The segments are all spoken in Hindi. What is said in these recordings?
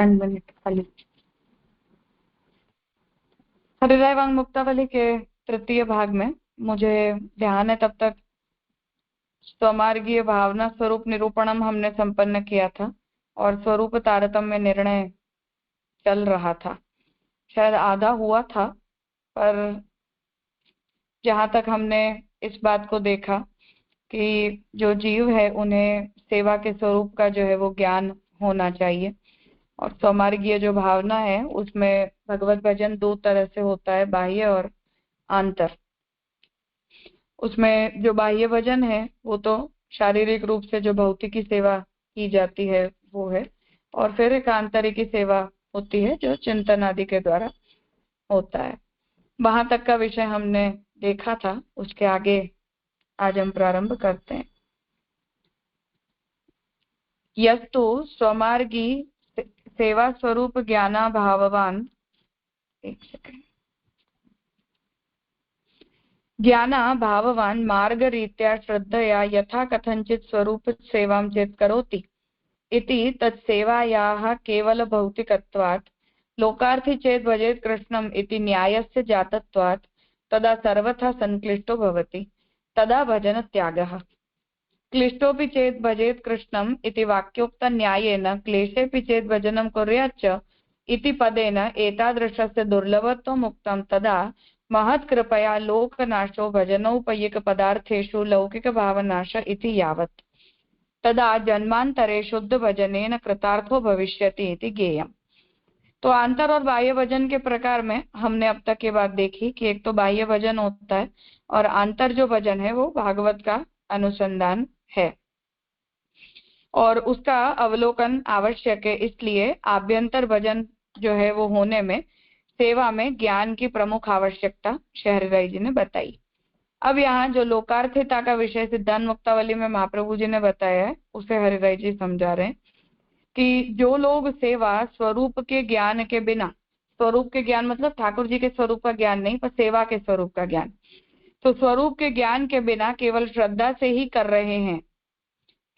3 मिनट खाली। हरिराय वांग मुक्तावली के तृतीय भाग में मुझे ध्यान है तब तक स्वमार्गीय भावना स्वरूप निरूपणम हमने संपन्न किया था और स्वरूप तारतम्य निर्णय चल रहा था। शायद आधा हुआ था, पर जहां तक हमने इस बात को देखा कि जो जीव है उन्हें सेवा के स्वरूप का जो है वो ज्ञान होना चाहिए, और स्वमार्गीय जो भावना है उसमें भगवत भजन 2 तरह से होता है, बाह्य और आंतर। उसमें जो बाह्य भजन है वो तो शारीरिक रूप से जो भौतिकी सेवा की जाती है वो है, और फिर एक आंतरिक सेवा होती है जो चिंतन आदि के द्वारा होता है। वहां तक का विषय हमने देखा था, उसके आगे आज हम प्रारंभ करते हैं। यस्तु स्वमार्गी सेवा स्वरूप ज्ञाना भाववान, एक सेकंड, ज्ञाना भाववान मार्ग रीत्या श्रद्धया यथा कथंचित स्वरूप सेवां चेत् करोति इति तत्सेवायाः केवल भौतिकत्वात् लोकार्थी चेत् भजेत् कृष्णम् इति न्यायस्य जातत्वात् तदा सर्वथा संक्लिष्टो भवति, तदा भजन त्यागः। क्लिष्टोऽपि चेत् भजेत् कृष्णम् इति वाक्योक्त न्यायेन क्लेशेऽपि चेत् भजनं कुर्याच्च इति पदेन एतादृशस्य दुर्लभत्वम् उक्तं, तदा महत्कृपया लोकनाशो भजनोपयिक पदार्थेषु लौकिक भावनाश इति यावत्, तदा जन्मांतरे शुद्ध भजनेन कृतार्थो भविष्यति इति ज्ञेयम्। तो आंतर और बाह्य भजन के प्रकार में हमने अब तक ये बात देखी कि एक तो बाह्य भजन होता है और आंतर जो भजन है वो भागवत का अनुसंधान है, और उसका अवलोकन आवश्यक है। इसलिए आभ्यंतर भजन जो है वो होने में सेवा में ज्ञान की प्रमुख आवश्यकता शहरराय जी ने बताई। अब यहाँ जो लोकार्थिता का विषय सिद्धांत मुक्तावली में महाप्रभु जी ने बताया है उसे हरिराय जी समझा रहे हैं कि जो लोग सेवा स्वरूप के ज्ञान के बिना, स्वरूप के ज्ञान मतलब ठाकुर जी के स्वरूप का ज्ञान नहीं, पर सेवा के स्वरूप का ज्ञान, तो स्वरूप के ज्ञान के बिना केवल श्रद्धा से ही कर रहे हैं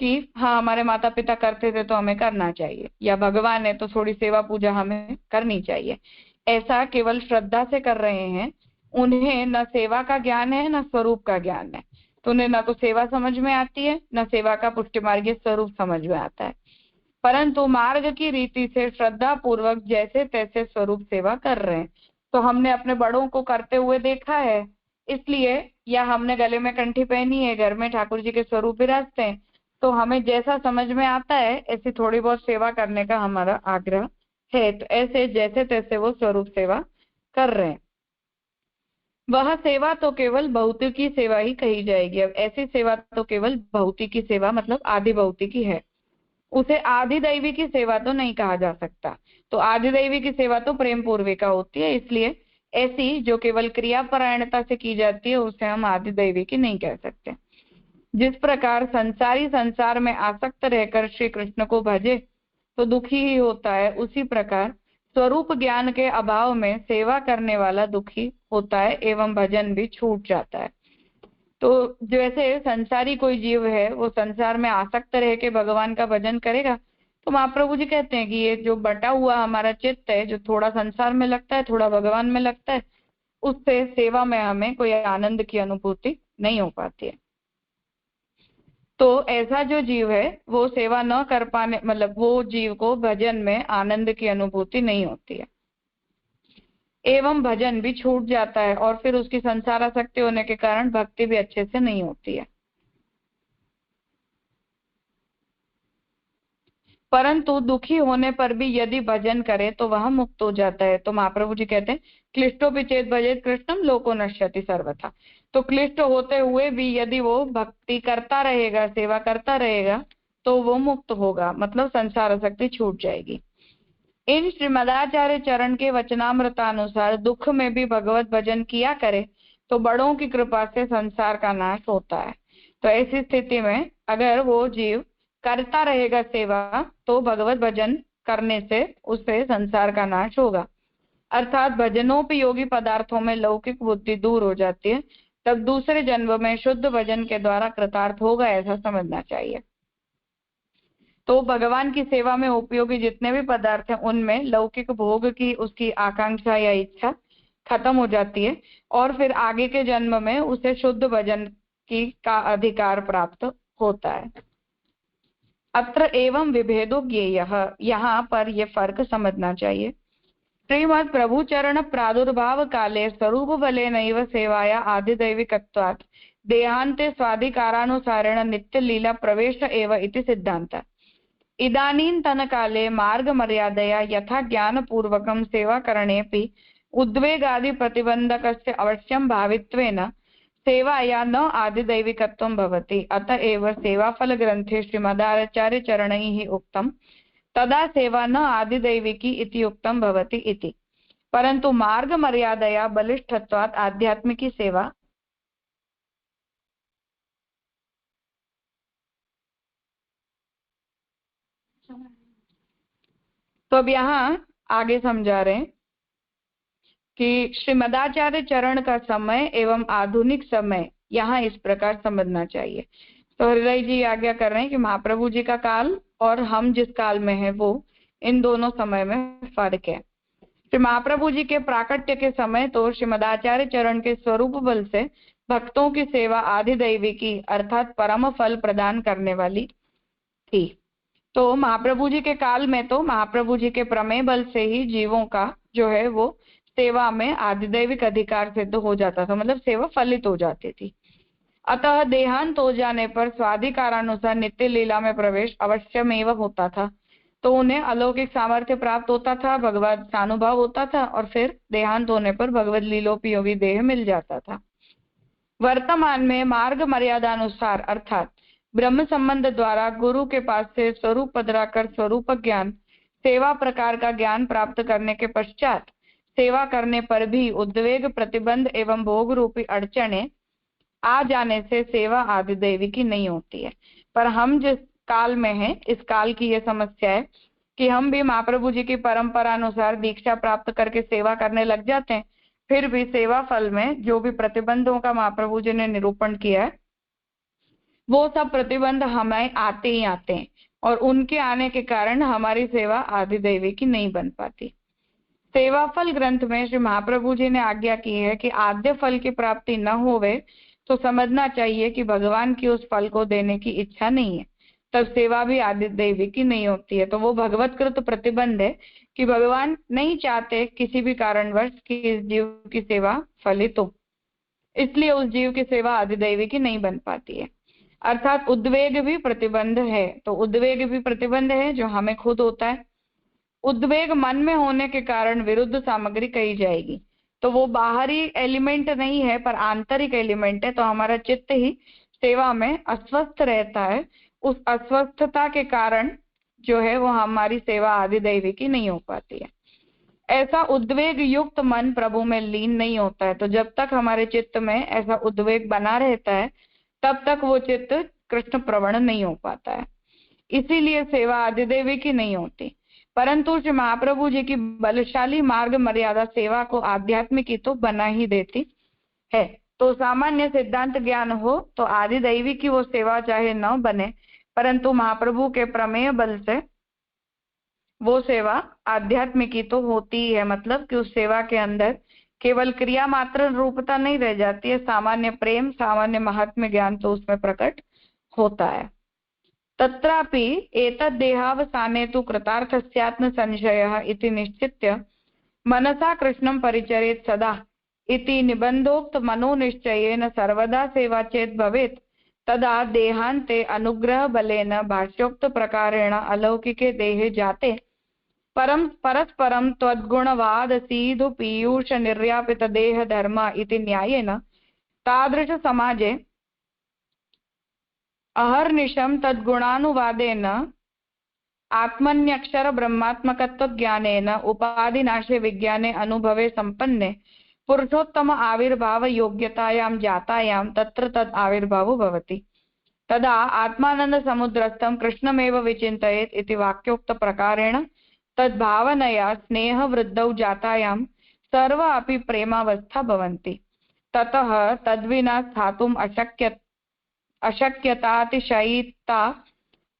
कि हाँ हमारे माता पिता करते थे तो हमें करना चाहिए, या भगवान है तो थोड़ी सेवा पूजा हमें करनी चाहिए, ऐसा केवल श्रद्धा से कर रहे हैं, उन्हें न सेवा का ज्ञान है न स्वरूप का ज्ञान है। तो उन्हें न तो सेवा समझ में आती है न सेवा का पुष्टि मार्गीय स्वरूप समझ में आता है, परंतु मार्ग की रीति से श्रद्धा पूर्वक जैसे तैसे स्वरूप सेवा कर रहे हैं। तो हमने अपने बड़ों को करते हुए देखा है, इसलिए, या हमने गले में कंठी पहनी है, घर में ठाकुर जी के स्वरूप विराजते हैं, तो हमें जैसा समझ में आता है ऐसी थोड़ी बहुत सेवा करने का हमारा आग्रह है। तो ऐसे जैसे तैसे वो स्वरूप सेवा कर रहे हैं। वह सेवा तो केवल भौतिकी सेवा ही कही जाएगी। अब ऐसी सेवा तो केवल भौतिकी सेवा मतलब आदि भौतिकी है, उसे आधिदैवी की सेवा तो नहीं कहा जा सकता। तो आधिदैवी की सेवा तो प्रेम पूर्विका होती है, इसलिए ऐसी जो केवल क्रियापरायणता से की जाती है उसे हम आधिदैवी की नहीं कह सकते। जिस प्रकार संसारी संसार में आसक्त रहकर श्री कृष्ण को भजे तो दुखी ही होता है, उसी प्रकार स्वरूप ज्ञान के अभाव में सेवा करने वाला दुखी होता है एवं भजन भी छूट जाता है। तो जैसे संसारी कोई जीव है वो संसार में आसक्त रह के भगवान का भजन करेगा, तो महाप्रभु जी कहते हैं कि ये जो बटा हुआ हमारा चित्त है, जो थोड़ा संसार में लगता है थोड़ा भगवान में लगता है, उससे सेवा में हमें कोई आनंद की अनुभूति नहीं हो पाती है। तो ऐसा जो जीव है वो सेवा न कर पाने, मतलब वो जीव को भजन में आनंद की अनुभूति नहीं होती है एवं भजन भी छूट जाता है, और फिर उसकी संसार आसक्ति होने के कारण भक्ति भी अच्छे से नहीं होती है। परंतु दुखी होने पर भी यदि भजन करे तो वह मुक्त हो जाता है। तो महाप्रभु जी कहते हैं क्लिष्टोपि चेत् भजेत् कृष्णं लोको नश्यति सर्वथा। तो क्लिष्ट होते हुए भी यदि वो भक्ति करता रहेगा, सेवा करता रहेगा, तो वो मुक्त होगा, मतलब संसार आसक्ति छूट जाएगी। इन श्रीमदाचार्य चरण के वचनामृतानुसार दुख में भी भगवत भजन किया करे तो बड़ों की कृपा से संसार का नाश होता है। तो ऐसी स्थिति में अगर वो जीव करता रहेगा सेवा तो भगवत भजन करने से उससे संसार का नाश होगा, अर्थात भजनोपयोगी पदार्थों में लौकिक बुद्धि दूर हो जाती है। तब दूसरे जन्म में शुद्ध भजन के द्वारा कृतार्थ होगा, ऐसा समझना चाहिए। तो भगवान की सेवा में उपयोगी जितने भी पदार्थ हैं उनमें लौकिक भोग की उसकी आकांक्षा या इच्छा खत्म हो जाती है और फिर आगे के जन्म में उसे शुद्ध भजन की का अधिकार प्राप्त होता है। अत्र एवं विभेदो ज्ञेयः, यहाँ पर ये फर्क समझना चाहिए। श्रीमद् प्रभु चरण प्रादुर्भाव काले स्वरूप बले नैव सेवाया आदिदैविकत्वात् देहान्ते स्वाधिकारानुसारेण नित्य लीला प्रवेश एव इति सिद्धान्तः। इदानीन्तन काले मार्ग मर्यादया यथा ज्ञानपूर्वकं सेवाकरणेऽपि उद्वेगादि प्रतिबन्धकस्य अवश्यं भावित्वेन सेवाया न आदिदैविकत्वं भवति। अतएव सेवाफल ग्रंथे श्रीमदाचार्य चरणैः उक्तं तदा सेवा न आदिदैविकी इति उक्तं भवति इति। परंतु मार्ग मर्यादया बलिष्ठत्वात् आध्यात्मिकी सेवा तो अब यहाँ आगे समझा रहे हैं कि श्रीमदाचार्य चरण का समय एवं आधुनिक समय यहाँ इस प्रकार समझना चाहिए। तो हृदय जी आज्ञा कर रहे हैं कि महाप्रभु जी का काल और हम जिस काल में है वो इन दोनों समय में फर्क है। श्री महाप्रभु जी के प्राकट्य के समय तो श्रीमदाचार्य चरण के स्वरूप बल से भक्तों की सेवा आदिदैवी की अर्थात परम फल प्रदान करने वाली थी। तो महाप्रभु जी के काल में तो महाप्रभु जी के प्रमेय बल से ही जीवों का जो है वो सेवा में आदिदैविक अधिकार सिद्ध हो जाता था, मतलब सेवा फलित हो जाती थी। अतः देहांत हो जाने पर स्वाधिकारानुसार नित्य लीला में प्रवेश अवश्यमेव होता था। तो उन्हें अलौकिक सामर्थ्य प्राप्त होता था, भगवत सानुभाव होता था और फिर देहांत होने पर भगवत लीलोपयोगी देह मिल जाता था। वर्तमान में मार्ग मर्यादानुसार अर्थात ब्रह्म संबंध द्वारा गुरु के पास से स्वरूप पधराकर स्वरूप ज्ञान सेवा प्रकार का ज्ञान प्राप्त करने के पश्चात सेवा करने पर भी उद्वेग प्रतिबंध एवं भोग रूपी अड़चने आ जाने से सेवा आदिदैवी की नहीं होती है। पर हम जिस काल में हैं इस काल की यह समस्या है कि हम भी महाप्रभु जी की परंपरा अनुसार दीक्षा प्राप्त करके सेवा करने लग जाते हैं, फिर भी सेवा फल में जो भी प्रतिबंधों का महाप्रभु जी ने निरूपण किया है वो सब प्रतिबंध हमें आते ही आते हैं और उनके आने के कारण हमारी सेवा आदिदैवी की नहीं बन पाती। सेवा फल ग्रंथ में श्री महाप्रभु जी ने आज्ञा की है कि आद्य फल की प्राप्ति न होवे तो समझना चाहिए कि भगवान की उस फल को देने की इच्छा नहीं है, तब सेवा भी आदिदैवी की नहीं होती है। तो वो भगवतकृत प्रतिबंध है कि भगवान नहीं चाहते किसी भी कारणवश कि इस जीव की सेवा फलित हो, इसलिए उस जीव की सेवा आदिदैवी की नहीं बन पाती है। अर्थात उद्वेग भी प्रतिबंध है। तो उद्वेग भी प्रतिबंध है जो हमें खुद होता है। उद्वेग मन में होने के कारण विरुद्ध सामग्री कही जाएगी, तो वो बाहरी एलिमेंट नहीं है पर आंतरिक एलिमेंट है। तो हमारा चित्त ही सेवा में अस्वस्थ रहता है, उस अस्वस्थता के कारण जो है वो हमारी सेवा आदिदैवी की नहीं हो पाती है। ऐसा उद्वेग युक्त मन प्रभु में लीन नहीं होता है। तो जब तक हमारे चित्त में ऐसा उद्वेग बना रहता है तब तक वो चित्त कृष्ण प्रवण नहीं हो पाता है, इसीलिए सेवा आदिदेवी की नहीं होती। परंतु श्री महाप्रभु जी की बलशाली मार्ग मर्यादा सेवा को आध्यात्मिक ही तो बना ही देती है। तो सामान्य सिद्धांत ज्ञान हो तो आदिदैवी की वो सेवा चाहे न बने, परंतु महाप्रभु के प्रमेय बल से वो सेवा आध्यात्मिक ही तो होती ही है। मतलब कि उस सेवा के अंदर केवल क्रिया मात्र रूपता नहीं रह जाती है, सामान्य प्रेम सामान्य महात्म्य ज्ञान तो उसमें प्रकट होता है। तत्रापि एतद्देहावसाने तु कृतार्थस्यात्म संशयः इति निश्चित्य मनसा कृष्णं परिचरेत् सदा इति निबन्धोक्त मनोनिश्चयेन सर्वदा सेवा चेत् भवेत् तदा देहान्ते अनुग्रह बलेन भाष्योक्त प्रकारेण अलौकिके देहे जाते परस्परं त्वद्गुणवाद सीधु पीयूष निर्यापित देह धर्म इति न्यायेन तादृश समाजे अहर्निशं तद्गुणानुवादेन आत्मन्यक्षर ब्रह्मात्मकत्व ज्ञानेन उपाधिनाशे विज्ञाने अनुभवे संपन्ने पुरुषोत्तम आविर्भाव योग्यतायां जातायां तत्र तद आविर्भावो भवति तदा आत्मानंद समुद्रस्थं कृष्णमेव विचिन्तयेत् इति वाक्योक्त प्रकारेण तद्भावनया स्नेह वृद्धौ जातायां सर्व अपि प्रेमावस्था भवन्ति। ततः तद्विना स्थातुम् अशक्यतातिशयिता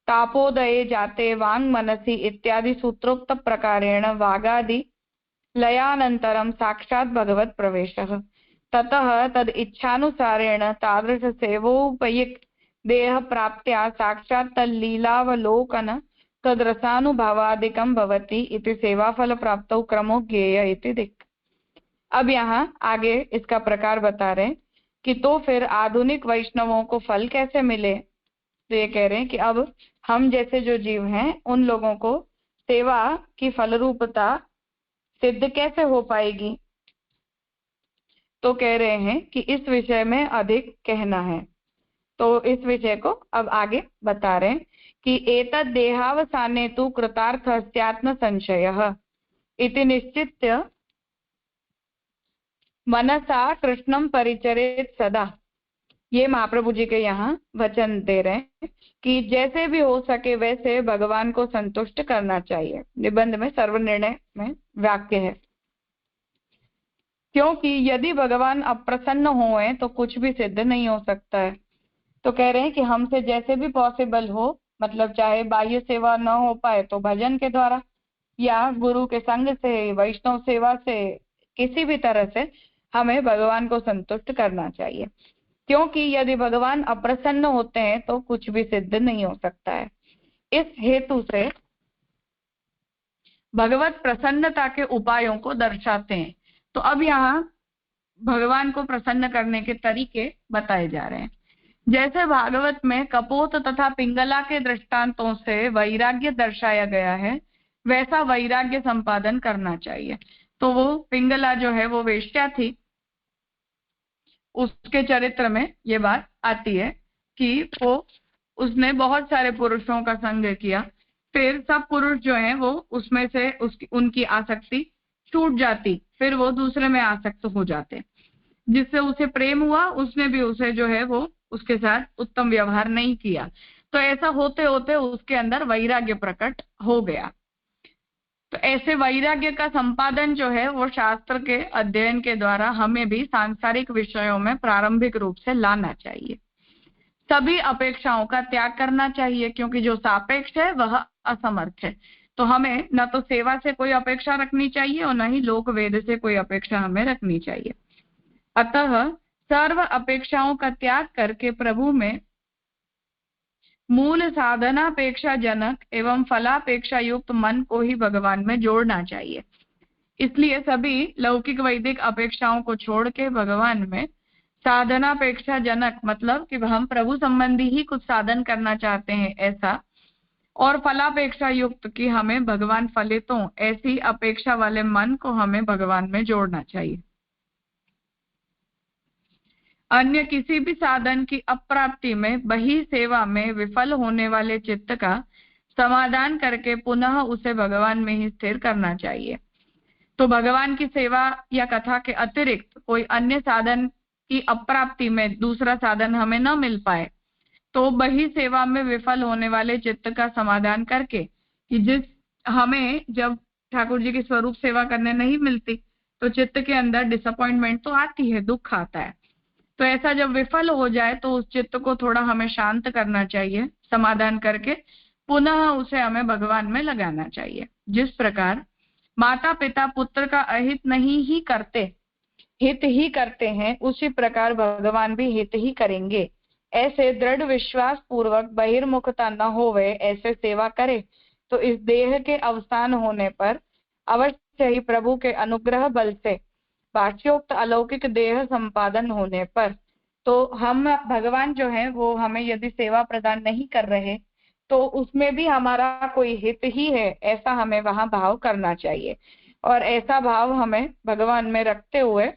तापोदये जाते वांग मनसि इत्यादि सूत्रोक्त प्रकारेण वागादि लयानन्तरं साक्षात् भगवत् प्रवेशः। ततः तद इच्छानुसारेण तादृश सेवोपयुक्त देह प्राप्त्या साक्षात् तल्लीलावलोकन तद्रसानुभवादिकं भवति इति सेवाफल प्राप्तौ क्रमो ज्ञेय इति दिक्। अब यहाँ आगे इसका प्रकार बता रहे हैं कि तो फिर आधुनिक वैष्णवों को फल कैसे मिले। तो ये कह रहे हैं कि अब हम जैसे जो जीव हैं उन लोगों को सेवा की फलरूपता सिद्ध कैसे हो पाएगी। तो कह रहे हैं कि इस विषय में अधिक कहना है। तो इस विषय को अब आगे बता रहे हैं कि एतद् देहावसाने तु कृतार्थस्यात्म संशयः इति निश्चित्य मनसा कृष्णं परिचरेत् सदा। ये महाप्रभु जी के यहाँ वचन दे रहे हैं कि जैसे भी हो सके वैसे भगवान को संतुष्ट करना चाहिए। निबंध में सर्वनिर्णय में वाक्य है, क्योंकि यदि भगवान अप्रसन्न हुए तो कुछ भी सिद्ध नहीं हो सकता है। तो कह रहे हैं कि हमसे जैसे भी पॉसिबल हो, मतलब चाहे बाह्य सेवा न हो पाए तो भजन के द्वारा या गुरु के संग से, वैष्णव सेवा से, किसी भी तरह से हमें भगवान को संतुष्ट करना चाहिए, क्योंकि यदि भगवान अप्रसन्न होते हैं तो कुछ भी सिद्ध नहीं हो सकता है। इस हेतु से भगवत प्रसन्नता के उपायों को दर्शाते हैं। तो अब यहाँ भगवान को प्रसन्न करने के तरीके बताए जा रहे हैं। जैसे भागवत में कपोत तथा पिंगला के दृष्टांतों से वैराग्य दर्शाया गया है, वैसा वैराग्य संपादन करना चाहिए। तो वो पिंगला जो है वो वेश्या थी, उसके चरित्र में ये बात आती है कि उसने बहुत सारे पुरुषों का संग किया, फिर सब पुरुष जो हैं वो उसमें से उनकी आसक्ति छूट जाती, फिर वो दूसरे में आसक्त हो जाते, जिससे उसे प्रेम हुआ, उसने भी उसे जो है वो उसके साथ उत्तम व्यवहार नहीं किया। तो ऐसा होते होते उसके अंदर वैराग्य प्रकट हो गया। तो ऐसे वैराग्य का संपादन जो है वो शास्त्र के अध्ययन के द्वारा हमें भी सांसारिक विषयों में प्रारंभिक रूप से लाना चाहिए। सभी अपेक्षाओं का त्याग करना चाहिए, क्योंकि जो सापेक्ष है वह असमर्थ है। तो हमें न तो सेवा से कोई अपेक्षा रखनी चाहिए और न ही लोक वेद से कोई अपेक्षा हमें रखनी चाहिए। अतः सर्व अपेक्षाओं का त्याग करके प्रभु में मूल साधनापेक्षा जनक एवं फलापेक्षा युक्त मन को ही भगवान में जोड़ना चाहिए। इसलिए सभी लौकिक वैदिक अपेक्षाओं को छोड़ के भगवान में साधनापेक्षा जनक, मतलब कि हम प्रभु संबंधी ही कुछ साधन करना चाहते हैं ऐसा, और फलापेक्षा युक्त कि हमें भगवान फलितों, ऐसी अपेक्षा वाले मन को हमें भगवान में जोड़ना चाहिए। अन्य किसी भी साधन की अप्राप्ति में बही सेवा में विफल होने वाले चित्त का समाधान करके पुनः उसे भगवान में ही स्थिर करना चाहिए। तो भगवान की सेवा या कथा के अतिरिक्त कोई अन्य साधन की अप्राप्ति में दूसरा साधन हमें न मिल पाए तो बही सेवा में विफल होने वाले चित्त का समाधान करके, कि हमें जब ठाकुर जी की स्वरूप सेवा करने नहीं मिलती तो चित्त के अंदर डिसअपॉइंटमेंट तो आती है, दुख आता है। तो ऐसा जब विफल हो जाए तो उस चित्त को थोड़ा हमें शांत करना चाहिए, समाधान करके पुनः उसे हमें भगवान में लगाना चाहिए। जिस प्रकार माता पिता पुत्र का अहित नहीं ही करते, हित ही करते हैं, उसी प्रकार भगवान भी हित ही करेंगे। ऐसे दृढ़ विश्वास पूर्वक बहिर्मुखता न होवे ऐसे सेवा करे तो इस देह के अवसान होने पर अवश्य ही प्रभु के अनुग्रह बल से वाच्योक्त अलौकिक देह संपादन होने पर, तो हम भगवान जो है वो हमें यदि सेवा प्रदान नहीं कर रहे तो उसमें भी हमारा कोई हित ही है, ऐसा हमें वहां भाव करना चाहिए। और ऐसा भाव हमें भगवान में रखते हुए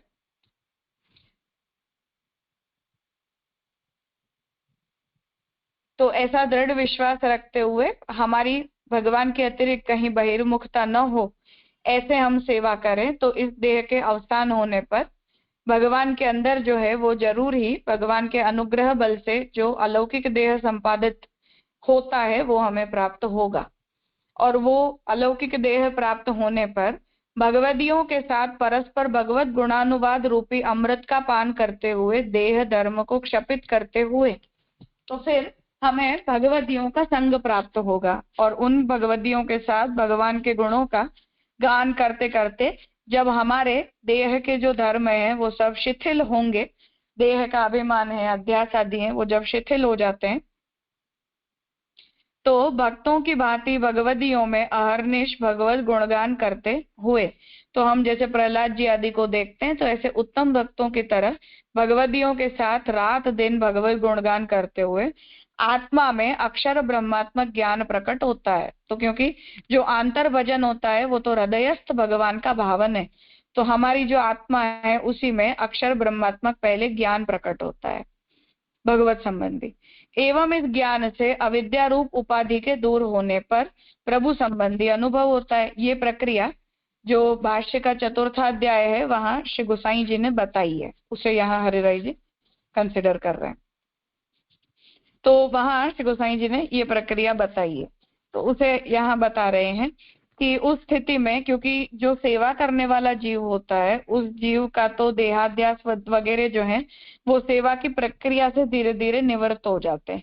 तो ऐसा दृढ़ विश्वास रखते हुए हमारी भगवान के अतिरिक्त कहीं बहिर्मुखता न हो, ऐसे हम सेवा करें तो इस देह के अवसान होने पर भगवान के अंदर जो है वो जरूर ही भगवान के अनुग्रह बल से जो अलौकिक देह संपादित होता है वो हमें प्राप्त होगा। और वो अलौकिक देह प्राप्त होने पर भगवदियों के साथ परस्पर भगवत गुणानुवाद रूपी अमृत का पान करते हुए, देह धर्म को क्षपित करते हुए, तो फिर हमें भगवदियों का संग प्राप्त होगा और उन भगवदियों के साथ भगवान के गुणों का गान करते करते जब हमारे देह के जो धर्म है वो सब शिथिल होंगे, देह का अभिमान है, अध्यास आदि है, वो जब शिथिल हो जाते हैं तो भक्तों की भांति भगवदियों में अहर्निश भगवत गुणगान करते हुए, तो हम जैसे प्रहलाद जी आदि को देखते हैं तो ऐसे उत्तम भक्तों की तरह भगवदियों के साथ रात दिन भगवत गुणगान करते हुए आत्मा में अक्षर ब्रह्मात्मक ज्ञान प्रकट होता है। तो क्योंकि जो आंतर भजन होता है वो तो हृदयस्थ भगवान का भावन है, तो हमारी जो आत्मा है उसी में अक्षर ब्रह्मात्मक पहले ज्ञान प्रकट होता है भगवत संबंधी। एवं इस ज्ञान से अविद्या रूप उपाधि के दूर होने पर प्रभु संबंधी अनुभव होता है। ये प्रक्रिया जो भाष्य का चतुर्थाध्याय है वहां श्री गोसाई जी ने बताई है, उसे यहाँ हरिराय जी कंसिडर कर रहे हैं। तो वहां श्री गोसाई जी ने ये प्रक्रिया बताई है, तो उसे यहाँ बता रहे हैं कि उस स्थिति में, क्योंकि जो सेवा करने वाला जीव होता है उस जीव का तो देहाध्यास वगैरह जो है वो सेवा की प्रक्रिया से धीरे धीरे निवृत्त हो जाते हैं,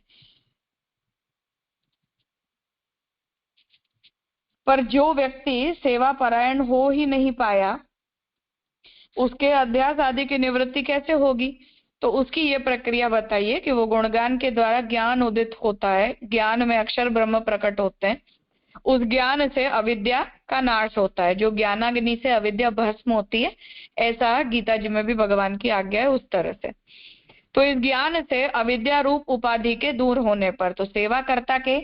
पर जो व्यक्ति सेवा परायण हो ही नहीं पाया उसके अध्यास आदि की निवृत्ति कैसे होगी। तो उसकी ये प्रक्रिया बताइए कि वो गुणगान के द्वारा ज्ञान उदित होता है, ज्ञान में अक्षर ब्रह्म प्रकट होते हैं, उस ज्ञान से अविद्या का नाश होता है, जो ज्ञानाग्नि से अविद्या भस्म होती है, ऐसा गीता जी में भी भगवान की आज्ञा है उस तरह से। तो इस ज्ञान से अविद्या रूप उपाधि के दूर होने पर, तो सेवा करता के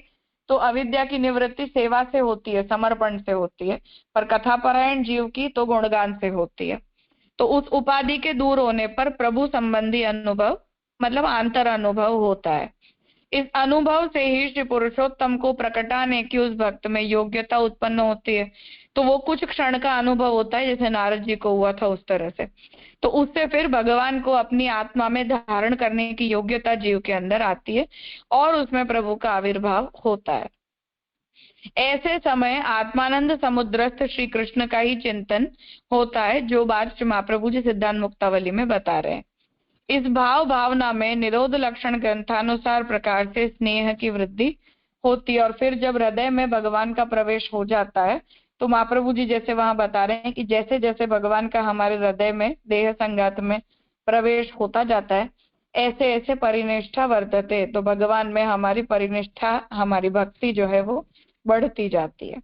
तो अविद्या की निवृत्ति सेवा से होती है, समर्पण से होती है, पर कथापरायण जीव की तो गुणगान से होती है। तो उस उपाधि के दूर होने पर प्रभु संबंधी अनुभव मतलब आंतर अनुभव होता है। इस अनुभव से ही श्री पुरुषोत्तम को प्रकटाने की उस भक्त में योग्यता उत्पन्न होती है। तो वो कुछ क्षण का अनुभव होता है जैसे नारद जी को हुआ था उस तरह से, तो उससे फिर भगवान को अपनी आत्मा में धारण करने की योग्यता जीव के अंदर आती है और उसमें प्रभु का आविर्भाव होता है। ऐसे समय आत्मानंद समुद्रस्थ श्री कृष्ण का ही चिंतन होता है, जो बात श्री महाप्रभु जी सिद्धांत मुक्तावली में बता रहे हैं। इस भाव भावना में निरोध लक्षण ग्रंथानुसार प्रकार से स्नेह की वृद्धि होती है और फिर जब हृदय में भगवान का प्रवेश हो जाता है तो महाप्रभु जी जैसे वहां बता रहे हैं कि जैसे जैसे भगवान का हमारे हृदय में देह संगात में प्रवेश होता जाता है ऐसे ऐसे परिनिष्ठा वर्तते, तो भगवान में हमारी परिनिष्ठा हमारी भक्ति जो है वो बढ़ती जाती है।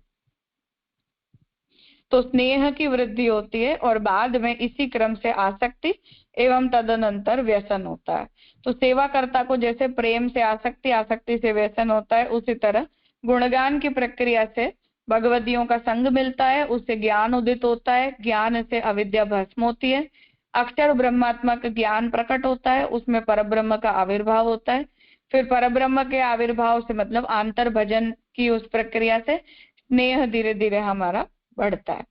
तो स्नेह की वृद्धि होती है और बाद में इसी क्रम से आसक्ति एवं तदनंतर व्यसन होता है। तो सेवाकर्ता को जैसे प्रेम से आसक्ति, आसक्ति से व्यसन होता है, उसी तरह गुणगान की प्रक्रिया से भगवदियों का संग मिलता है, उससे ज्ञान उदित होता है, ज्ञान से अविद्या भस्म होती है, अक्षर ब्रह्मात्मक ज्ञान प्रकट होता है, उसमें परब्रह्म का आविर्भाव होता है, फिर परब्रह्म के आविर्भाव से मतलब आंतर भजन की उस प्रक्रिया से स्नेह धीरे धीरे हमारा बढ़ता है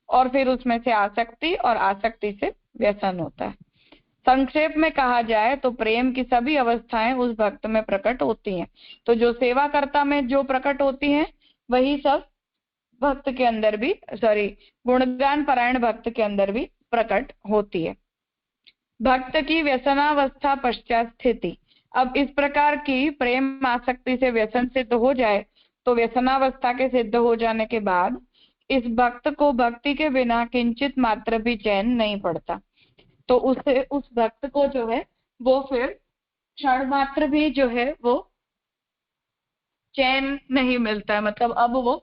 और फिर उसमें से आसक्ति और आसक्ति से व्यसन होता है। संक्षेप में कहा जाए तो प्रेम की सभी अवस्थाएं उस भक्त में प्रकट होती हैं। तो जो सेवाकर्ता में जो प्रकट होती हैं वही सब भक्त के अंदर भी गुणगान परायण भक्त के अंदर भी प्रकट होती है। भक्त की व्यसनावस्था पश्चात स्थिति। अब इस प्रकार की प्रेम आसक्ति से व्यसन सिद्ध हो जाए तो व्यसनावस्था के सिद्ध हो जाने के बाद इस भक्त को भक्ति के बिना किंचित मात्र भी चैन नहीं पड़ता। तो उस भक्त को जो है वो फिर क्षण मात्र भी जो है वो चैन नहीं मिलता है, मतलब अब वो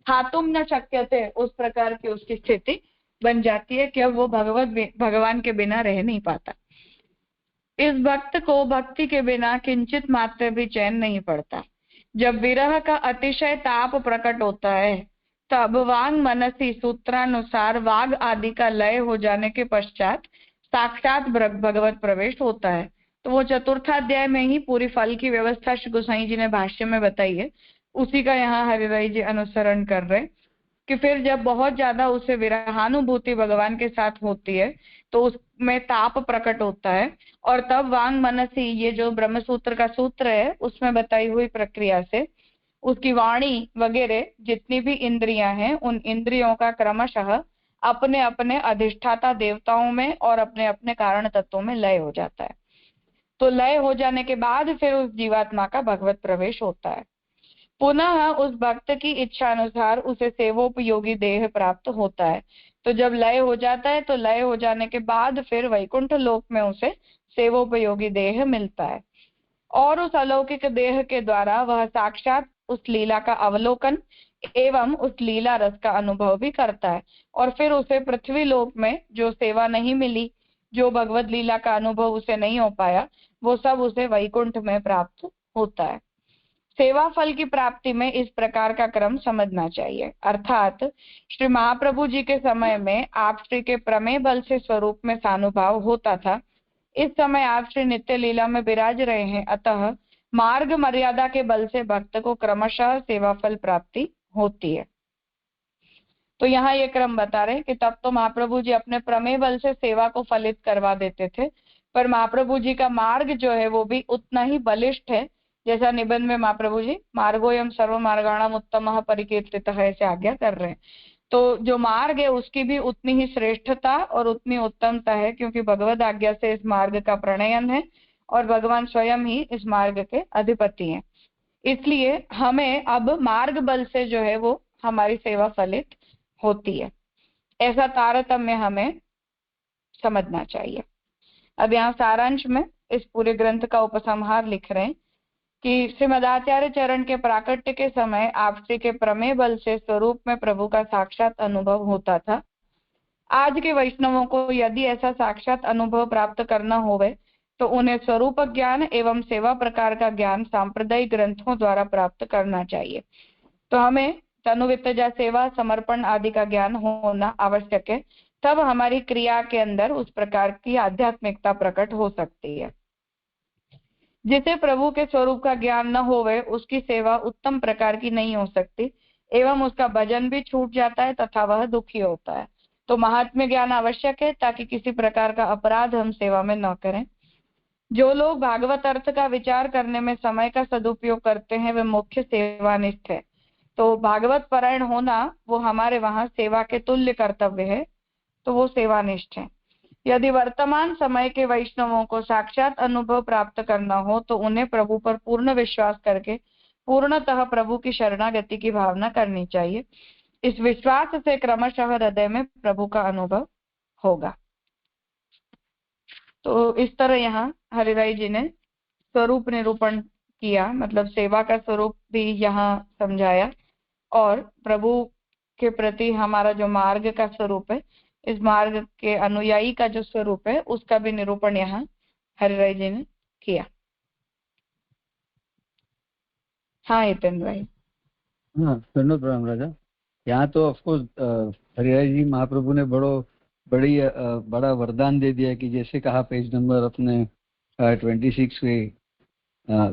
हातुम न शक्यते, उस प्रकार की उसकी स्थिति बन जाती है कि अब वो भगवान के बिना रह नहीं पाता। इस भक्त को भक्ति के बिना किंचित मात्र भी चैन नहीं पड़ता। जब विरह का अतिशय ताप प्रकट होता है तब वांग मनसी सूत्रानुसार वाग आदि का लय हो जाने के पश्चात साक्षात भगवत प्रवेश होता है। तो वो चतुर्थाध्याय में ही पूरी फल की व्यवस्था श्री गोसाई जी ने भाष्य में बताई है, उसी का यहाँ हरिराय जी अनुसरण कर रहे कि फिर जब बहुत ज्यादा उसे विरहानुभूति भगवान के साथ होती है तो उसमें ताप प्रकट होता है और तब वांग मनसी, ये जो ब्रह्म सूत्र का सूत्र है उसमें बताई हुई प्रक्रिया से उसकी वाणी वगैरह जितनी भी इंद्रियां हैं उन इंद्रियों का क्रमशः अपने अपने अधिष्ठाता देवताओं में और अपने अपने कारण तत्वों में लय हो जाता है। तो लय हो जाने के बाद फिर उस जीवात्मा का भगवत प्रवेश होता है। पुनः उस भक्त की इच्छा अनुसार उसे सेवोपयोगी देह प्राप्त होता है। तो जब लय हो जाता है तो लय हो जाने के बाद फिर वैकुंठ लोक में उसे सेवोपयोगी देह मिलता है और उस अलौकिक देह के द्वारा वह साक्षात उस लीला का अवलोकन एवं उस लीला रस का अनुभव भी करता है। और फिर उसे पृथ्वी लोक में जो सेवा नहीं मिली, जो भगवत लीला का अनुभव उसे नहीं हो पाया, वो सब उसे वैकुंठ में प्राप्त होता है। सेवा फल की प्राप्ति में इस प्रकार का क्रम समझना चाहिए। अर्थात श्री महाप्रभु जी के समय में आप श्री के प्रमेय बल से स्वरूप में सानुभाव होता था। इस समय आप श्री नित्य लीला में विराज रहे हैं, अतः मार्ग मर्यादा के बल से भक्त को क्रमशः सेवा फल प्राप्ति होती है। तो यहाँ ये क्रम बता रहे हैं कि तब तो महाप्रभु जी अपने प्रमेय बल से सेवा को फलित करवा देते थे, पर महाप्रभु जी का मार्ग जो है वो भी उतना ही बलिष्ठ है, जैसा निबंध में महाप्रभु जी मार्गोयम सर्व मार्गाणाम उत्तमः परिकीर्तितः ऐसे आज्ञा कर रहे हैं। तो जो मार्ग है उसकी भी उतनी ही श्रेष्ठता और उतनी उत्तमता है, क्योंकि भगवद आज्ञा से इस मार्ग का प्रणयन है और भगवान स्वयं ही इस मार्ग के अधिपति हैं। इसलिए हमें अब मार्ग बल से जो है वो हमारी सेवा फलित होती है, ऐसा तारतम्य हमें समझना चाहिए। अब यहाँ सारांश में इस पूरे ग्रंथ का उपसंहार लिख रहे हैं कि श्रीमदाचार्य चरण के प्राकट्य के समय आप श्री के प्रमेय बल से स्वरूप में प्रभु का साक्षात अनुभव होता था। आज के वैष्णवों को यदि ऐसा साक्षात अनुभव प्राप्त करना होवे तो उन्हें स्वरूप ज्ञान एवं सेवा प्रकार का ज्ञान सांप्रदायिक ग्रंथों द्वारा प्राप्त करना चाहिए। तो हमें तनुवित्तजा सेवा समर्पण आदि का ज्ञान होना आवश्यक है, तब हमारी क्रिया के अंदर उस प्रकार की आध्यात्मिकता प्रकट हो सकती है। जिसे प्रभु के स्वरूप का ज्ञान न होवे उसकी सेवा उत्तम प्रकार की नहीं हो सकती एवं उसका भजन भी छूट जाता है तथा वह दुखी होता है। तो महात्म्य ज्ञान आवश्यक है ताकि किसी प्रकार का अपराध हम सेवा में न करें। जो लोग भागवत अर्थ का विचार करने में समय का सदुपयोग करते हैं वे मुख्य सेवानिष्ठ है। तो भागवत परायण होना वो हमारे वहां सेवा के तुल्य कर्तव्य है, तो वो सेवानिष्ठ है। यदि वर्तमान समय के वैष्णवों को साक्षात अनुभव प्राप्त करना हो तो उन्हें प्रभु पर पूर्ण विश्वास करके पूर्णतः प्रभु की शरणागति की भावना करनी चाहिए। इस विश्वास से क्रमशः हृदय में प्रभु का अनुभव होगा। तो इस तरह यहाँ हरिराय जी ने स्वरूप निरूपण किया, मतलब सेवा का स्वरूप भी यहाँ समझाया और प्रभु के प्रति हमारा जो मार्ग का स्वरूप है, इस मार्ग के अनुयायी का जो स्वरूप है उसका भी निरूपण यहाँ हरिराय जी ने किया। हाँ हितेंद्र भाई। हाँ धन्यवाद प्रणाम राजा। यहाँ तो ऑफकोर्स हरिराय जी महाप्रभु ने बड़ा वरदान दे दिया कि जैसे कहा पेज नंबर अपने 26 के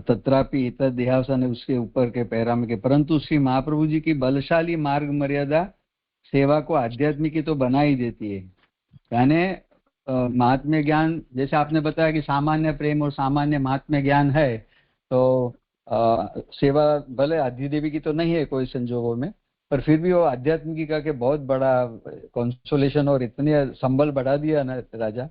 तत्रापि तदेहावसान उसके ऊपर के पैरा में के, परंतु श्री महाप्रभु जी की बलशाली मार्ग मर्यादा सेवा को आध्यात्मिक तो बना ही देती है। यानी महात्म्य ज्ञान जैसे आपने बताया कि सामान्य प्रेम और सामान्य महात्म्य ज्ञान है, तो सेवा भले अधिदेवी की तो नहीं है कोई संजोगों में, पर फिर भी वो आध्यात्मिका के बहुत बड़ा कंसोलेशन और इतने संबल बढ़ा दिया ना राजा।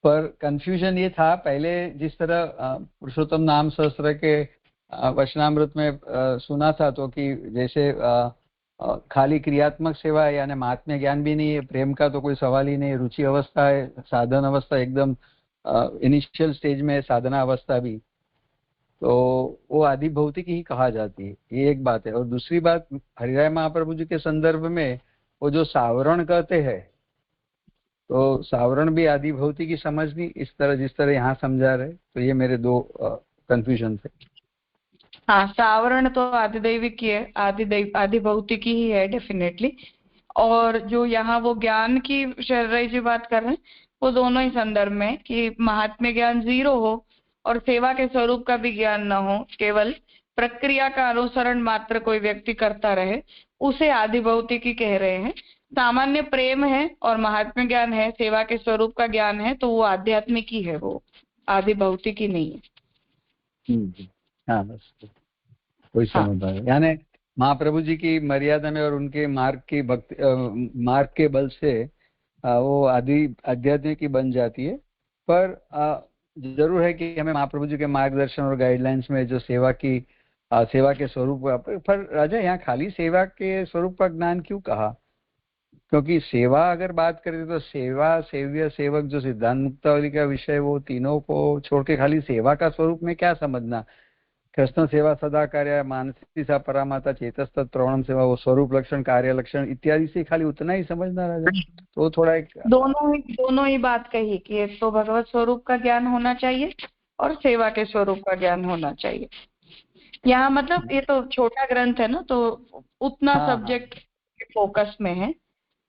पर कंफ्यूजन ये था पहले जिस तरह पुरुषोत्तम नाम सहस्त्र के वचनामृत में सुना था, तो कि जैसे खाली क्रियात्मक सेवा है यानी महात्म्य ज्ञान भी नहीं है, प्रेम का तो कोई सवाल ही नहीं, रुचि अवस्था है, साधन अवस्था एकदम इनिशियल स्टेज में साधना अवस्था भी, तो वो आदि भौतिक ही कहा जाती है। ये एक बात है। और दूसरी बात हरिराय महाप्रभु जी के संदर्भ में वो जो सावरण कहते हैं, तो सावरण भी आदि भौतिक की समझनी इस तरह जिस तरह यहाँ समझा रहे, तो ये मेरे दो कंफ्यूजन थे। हाँ सावरण तो आदिदैविक ही है, आदि भौतिक ही है डेफिनेटली। और जो यहाँ वो ज्ञान की शर्राई जी बात कर रहे हैं वो दोनों ही संदर्भ में कि महात्म्य ज्ञान 0 हो और सेवा के स्वरूप का भी ज्ञान न हो, केवल प्रक्रिया का अनुसरण मात्र कोई व्यक्ति करता रहे, उसे आदि भौतिक ही कह रहे हैं। सामान्य प्रेम है और महात्म्य ज्ञान है, सेवा के स्वरूप का ज्ञान है, तो वो आध्यात्मिक ही है, वो आदि भौतिक ही नहीं है। हाँ बस कोई समझ पाए। यानी महाप्रभु जी की मर्यादा में और उनके मार्ग की भक्ति मार्ग के बल से वो आदि आध्यात्मिक की बन जाती है। पर जरूर है कि हमें महाप्रभु जी के मार्गदर्शन और गाइडलाइंस में जो सेवा की सेवा के स्वरूप, पर राजा यहाँ खाली सेवा के स्वरूप का ज्ञान क्यों कहा? क्योंकि सेवा अगर बात करें तो सेवा, सेव्य, सेवक, जो सिद्धांत मुक्तावली का विषय, वो तीनों को छोड़ के खाली सेवा का स्वरूप में क्या समझना? कृष्ण सेवा सदा कार्य, मानसी सा परामाता, चेतस्त प्रवणम सेवा, वो स्वरूप लक्षण, कार्य लक्षण इत्यादि से खाली उतना ही समझना राजा? तो थोड़ा एक दोनों ही बात कही कि एक तो भगवत स्वरूप का ज्ञान होना चाहिए और सेवा के स्वरूप का ज्ञान होना चाहिए। यहाँ मतलब ये तो छोटा ग्रंथ है ना, तो उतना हाँ, सब्जेक्ट फोकस में है,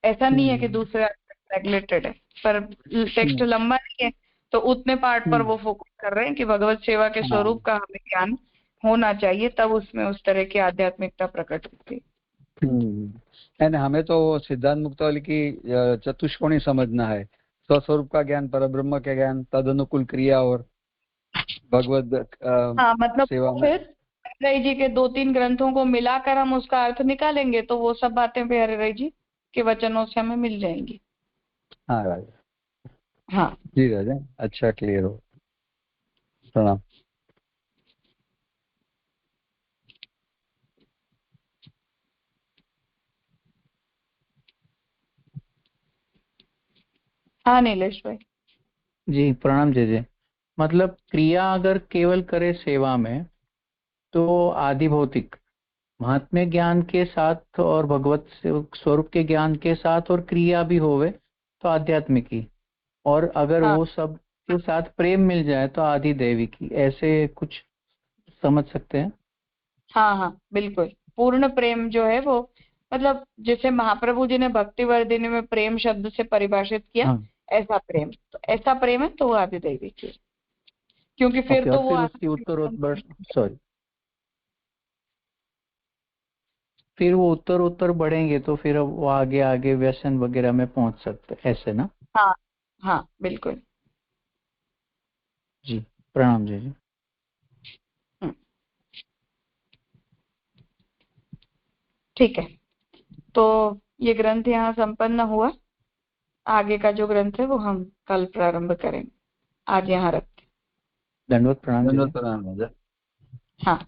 ऐसा नहीं है कि दूसरे नेग्लेक्टेड है, पर टेक्स्ट लंबा नहीं है तो उतने पार्ट पर वो फोकस कर रहे हैं कि भगवत सेवा के स्वरूप का हमें ज्ञान होना चाहिए, तब उसमें उस तरह की आध्यात्मिकता प्रकट होती है। हमें तो सिद्धांत मुक्तावली की चतुष्कोणी समझना है। स्वस्वरूप का ज्ञान, परब्रह्म का ज्ञान, तद अनुकूल क्रिया और भगवत हाँ मतलब सेवा में। फिर हरिराय जी के 2-3 ग्रंथों को मिलाकर हम उसका अर्थ निकालेंगे तो वो सब बातें भी हरिराय जी के वचनों से हमें मिल जाएंगी। हाँ राजा। हाँ जी राजा, अच्छा, क्लियर हो। प्रणाम। हाँ नीलेश भाई। जी प्रणाम जी। मतलब क्रिया अगर केवल करे सेवा में तो आदि भौतिक, महात्म्य ज्ञान के साथ और भगवत स्वरूप के ज्ञान के साथ और क्रिया भी होवे तो आध्यात्मिक की, और अगर हाँ वो सब के साथ प्रेम मिल जाए तो आदि दैवी की, ऐसे कुछ समझ सकते हैं? हाँ हाँ बिल्कुल। पूर्ण प्रेम जो है वो, मतलब जैसे महाप्रभु जी ने भक्ति वर्धिनी में प्रेम शब्द से परिभाषित किया, हाँ ऐसा प्रेम, तो ऐसा प्रेम है तो वो आदि दैवी की, क्योंकि फिर ओके। तो और वो फिर उसकी उत्तर सॉरी फिर वो उत्तर उत्तर बढ़ेंगे तो फिर वो आगे आगे व्यसन वगैरह में पहुंच सकते, ऐसे ना? हाँ हाँ बिल्कुल। जी प्रणाम जी। हम्म, ठीक है, तो ये ग्रंथ यहाँ संपन्न हुआ। आगे का जो ग्रंथ है वो हम कल प्रारंभ करेंगे। आज यहाँ रखते हैं। दंडवत प्रणाम जी। धन्यवाद, प्रणाम राजा। हाँ।